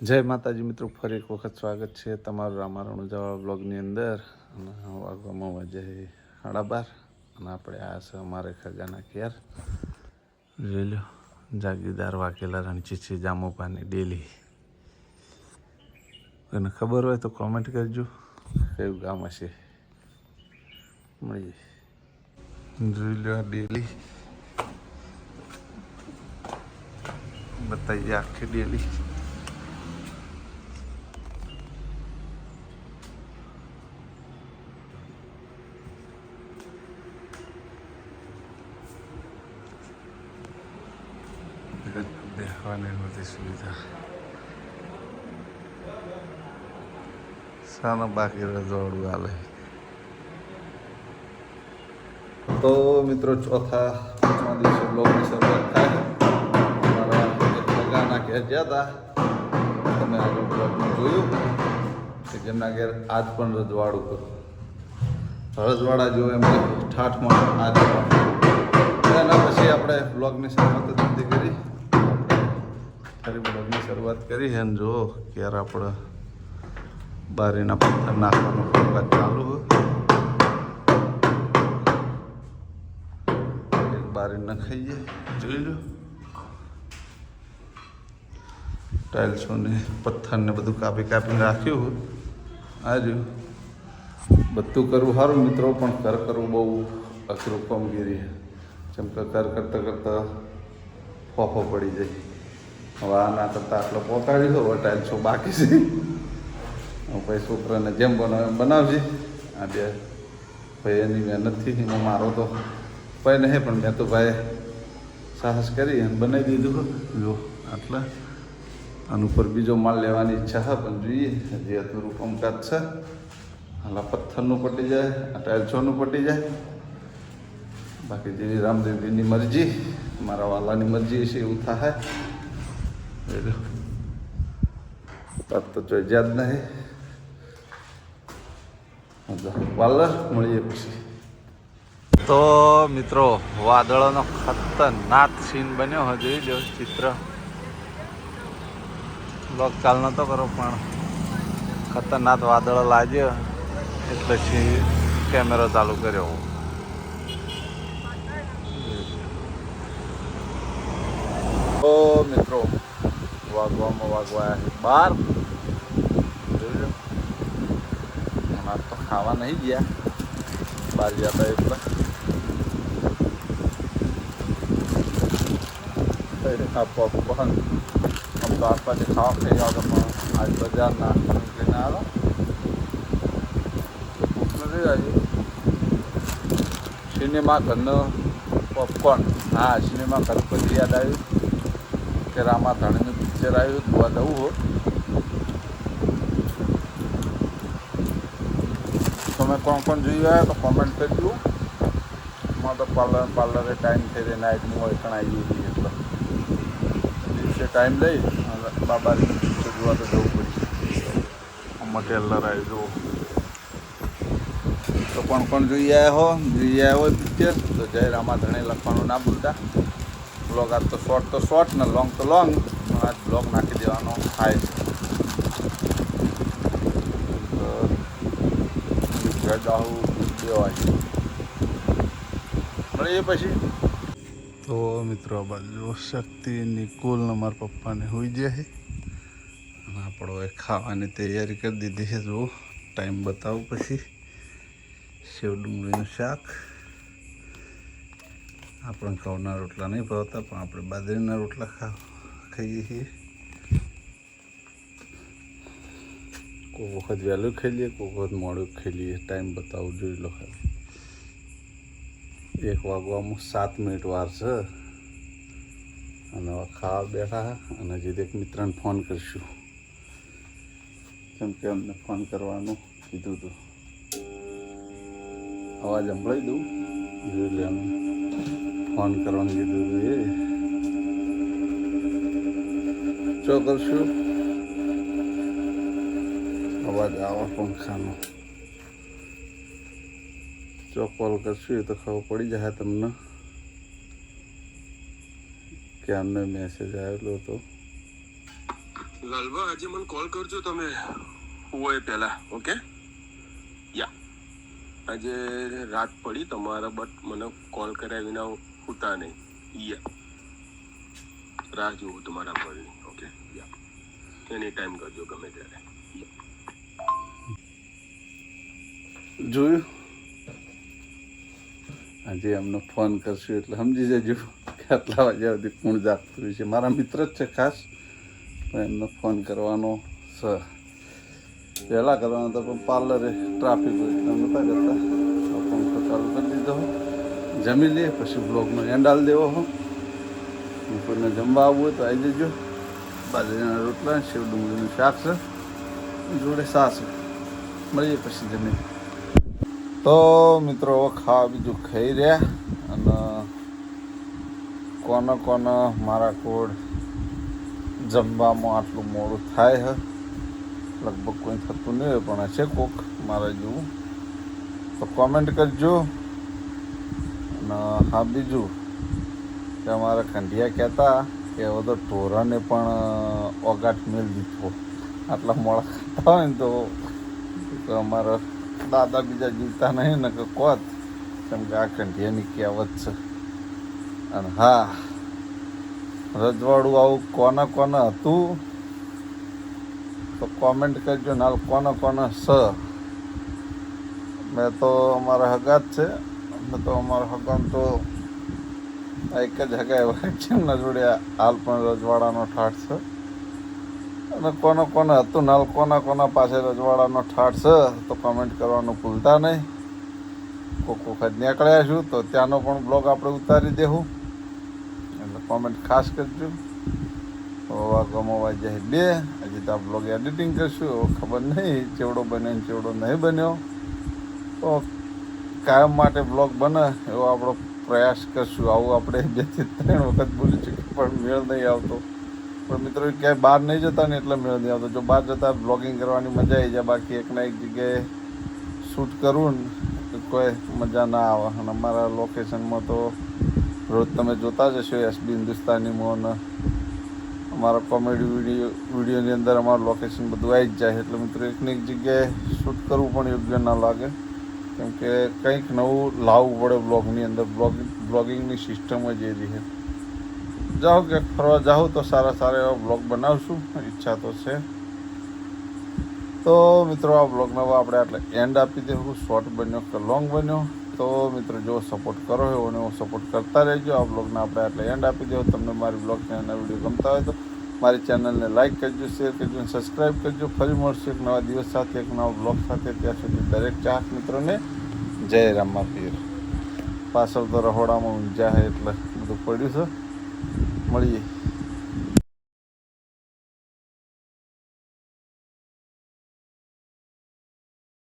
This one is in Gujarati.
જય માતાજી મિત્રો, ફરી એક વખત સ્વાગત છે તમારું રામારણ ઉજાવાળા બ્લોગની અંદર. અને વાગવામાં વાજે 12:30 અને આપણે આ છે અમારે ખજાના કેર. જોઈ લો, જાગીરદાર વાકેલા રણજીતસિંહ જામુપાની ડેલી. કોઈને ખબર હોય તો કોમેન્ટ કરજો કયું ગામ હશે. મળીએ. જોઈ લો આ ડેલી, બતાવીએ આખી ડેલી. બેસવાની બધી સુવિધા સાના બાકી રજવાડું હાલે. તો મિત્રો, ચોથા દિવસે બ્લોગની શરૂઆત થાય. અમારા ખગાના ઘેર ગયા હતા, તમે આગળ બ્લોગમાં જોયું કે જેમના ઘેર આજ પણ રજવાડું રજવાડા જેવું એમને ઠાઠમાં આજ પણ. એના પછી આપણે બ્લોગની શરૂઆત નથી કરી. ફરી બ્લોગની શરૂઆત કરી છે. અને જો ક્યારે આપણે બારીના પથ્થર નાખવાનું કામકાજ ચાલુ હોય. એક બારી નખાઈએ, જોઈ લો. ટાઇલ્સો ને પથ્થરને બધું કાપી કાપીને રાખ્યું હોય. આ રહ્યું બધું કરવું સારું મિત્રો, પણ ઘર કરવું બહુ અઘરું કામગીરી. જેમ કે ઘર કરતાં કરતાં ફોફો પડી જાય. હવે આના કરતાં આટલો પહોંચાડી દો, હવે ટાઇલ્સો બાકી છે. ભાઈ છોકરાને જેમ બનાવે એમ બનાવજે. આ બે ભાઈ એની મહેનતથી એમાં મારો તો ભાઈ નહીં, પણ મેં તો ભાઈ સાહસ કરી અને બનાવી દીધું. જો આટલા આના ઉપર બીજો માલ લેવાની ઈચ્છા છે, પણ જોઈએ હજી અધૂરું કામકાજ છે. હાલા પથ્થરનું પટી જાય, આ ટાઇલ્સોનું પટી જાય. બાકી જેવી રામદેવજીની મરજી, મારા વાલાની મરજી છે એવું થાય. તો જોઈ જ નહીં પાર્લર. મળીએ પછી. તો મિત્રો, વાદળોનો ખતરનાક સીન બન્યો હોય, જોઈ લો ચિત્ર. બ્લોગ ચાલ નતો કરો, પણ ખતરનાક વાદળો લાગ્યો એટલે કેમેરો ચાલુ કર્યો. તો મિત્રો, વાગવા 12. જોઈ લો, અમારે તો ખાવા નહીં ગયા, બહાર ગયા હતા એટલે. પોપકોર્ન આમ તો આસપાસથી ખાવા ખાઈ આવતો, પણ આજ બજારના નીકળીને આવ્યો. ભૂખ નથી લાગી. સિનેમા ઘરનું પોપકોર્ન. હા, સિનેમા ઘર પછી યાદ આવ્યું કે રામા ધણીનું પિક્ચર આવ્યું, જોવા જવું હોય. તમે કોણ જોઈ આવ્યા તો કોમેન્ટ કરજો. માં તો પાર્લરે ટાઈમ થઈ રહે, નાઇટનું હોય પણ આવી ગઈ એટલે દિવસે ટાઈમ લઈ અને બાબાની પિક્ચર જોવા તો જવું પડશે. આમાં ટેલર આવી જુઓ. તો કોણ જોઈ આવ્યા હોય પિક્ચર, તો જય રામા ધણે લખવાનું ના ભૂલતા. બ્લોગ આજ તો શોર્ટ ને લોંગ તો લોંગ. આજ બ્લોગ નાખી દેવાનો થાય છે. મળીએ પછી. તો મિત્રો, આ બાજુ શક્તિ નિકુલ ને મારા પપ્પાને હોઈ જાય છે. અને આપણો હવે ખાવાની તૈયારી કરી દીધી છે. જો ટાઈમ બતાવું પછી. સેવ ડુંગળીનું શાક. આપણે ઘઉંના રોટલા નહીં ભાવતા, પણ આપણે બાજરીના રોટલા ખાઈએ છીએ. કોઈ વખત વહેલું ખાઈ લઈએ, કોઈ વખત મોડું ખાઈ લઈએ. ટાઈમ બતાવું, જોઈ લો ખાલી. 1 વાગવામાં 7 મિનિટ વાર છે. અને હવે ખાવા બેઠા. અને હજી એક મિત્રને ફોન કરીશું, કેમ કે અમને ફોન કરવાનું કીધું હતું. અવાજ સંભળાવી દઉં, જોઈ લે. અમે ફોન કરવાનું કીધું હતું, એ ચો કરશું. અવાજ આવા પંખાનો જો કોલ કરશું એ તો ખબર પડી જાય તમને કે આમને મેસેજ આવેલો હતો. લાલવા આજે મને કોલ કરજો તમે હોય પહેલા. ઓકે યા આજે રાત પડી તમારા બટ મને કોલ કર્યા વિના ઉતા નહીં. યા રાહ જોઉં તમારા કોલની. ઓકે યા એની ટાઈમ કરજો ગમે ત્યારે. જોયું આજે એમને ફોન કરશું એટલે સમજી જજો કે આટલા વાગ્યા સુધી કોણ જાગતું હોય છે. મારા મિત્ર જ છે ખાસ, પણ એમને ફોન કરવાનો છે. પહેલાં કરવાનો હતો પણ પાર્લરે ટ્રાફિક હોય એટલે નહોતા કરતા. ફોન તો ચાલુ કરી દીધો. જમી લઈએ પછી બ્લોગનો એન્ડ આલ દેવો હો. કોઈને જમવા આવવું હોય તો આવી જજો. બાજરાના રોટલા, સેવ ડુંગળીનું શાક છે, જોડે સાસ. મળીએ પછી જમીન. તો મિત્રો ખાવા બીજું ખાઈ રહ્યા. અને કોને મારા કોડ જમવામાં આટલું મોડું થાય છે લગભગ કોઈ થતું નહીં હોય, પણ હશે કોક મારા જેવું તો કોમેન્ટ કરજો. અને હા બીજું કે અમારા ખંડિયા કહેતા કે હવે તો ઢોરાને પણ ઓગાટ મેળ દીધો. આટલા મોડા ખાતા હોય ને તો અમારા દાદા બીજા જીવતા નહીં ને કે કોત, કેમ કે આ ખંડિયાની કહેવત છે. અને હા, રજવાડું આવું કોને હતું તો કોમેન્ટ કરજો ને. હાલ કોને સ મેં તો અમારા હગા જ છે. મેં તો અમારા હગાને તો એક જ હગા એવા છે એમના જોડે હાલ પણ રજવાડાનો ઠાઠ છે. અને કોને હતું ને હાલ કોના પાસે રજવાડાનો ઠાઠ છે તો કમેન્ટ કરવાનું ભૂલતા નહીં. કોક વખત નીકળ્યા છું તો ત્યાંનો પણ બ્લોગ આપણે ઉતારી દેવું, એટલે કોમેન્ટ ખાસ કરજો. ગમવા જાય 2 હજી તો આ બ્લોગ એડિટિંગ કરશું. ખબર નહીં ચેવડો બને ને ચેવડો નહીં બન્યો. તો કાયમ માટે બ્લોગ બને એવો આપણો પ્રયાસ કરશું. આવું આપણે 2 થી 3 વખત બોલી ચૂક્યું પણ મેળ નહીં આવતો. પણ મિત્રો ક્યાંય બહાર નહીં જતા ને એટલે મેળ નહીં આવતો. જો બહાર જતા બ્લોગિંગ કરવાની મજા આવી જાય. બાકી એકના એક જગ્યાએ શૂટ કરવું ને કોઈ મજા ના આવે. અને અમારા લોકેશનમાં તો રોજ તમે જોતા જ હશો એસબી હિન્દુસ્તાનીમાં ને અમારા કોમેડી વિડીયોની અંદર અમારું લોકેશન બધું આવી જ જાય. એટલે મિત્રો એકની એક જગ્યાએ શૂટ કરવું પણ યોગ્ય ના લાગે, કેમ કે કંઈક નવું લાવવું પડે બ્લોગની અંદર. બ્લોગિંગની સિસ્ટમ જ એવી છે. જાઓ કે ફરવા જાઉં તો સારા એવા બ્લોગ બનાવશું, ઈચ્છા તો છે. તો મિત્રો આ બ્લોગનો આપણે આટલે એન્ડ આપી દેવું. શોર્ટ બન્યો કે લોંગ બન્યો, તો મિત્રો જો સપોર્ટ કરો હોય અને હું સપોર્ટ કરતા રહેજો. આ બ્લોગને આપણે આટલે એન્ડ આપી દેવું. તમને મારી બ્લોગ ચેનલના વિડીયો ગમતા હોય તો મારી ચેનલને લાઇક કરજો, શેર કરજો અને સબસ્ક્રાઈબ કરજો. ફરી મળશું એક નવા દિવસ સાથે, એક નવા બ્લોગ સાથે. ત્યાં સુધી દરેક ચાહક મિત્રોને જય રામા પીર. પાછળ તો રહોડામાં ઊંઝા છે એટલે બધું પડ્યું છે. મળીએ.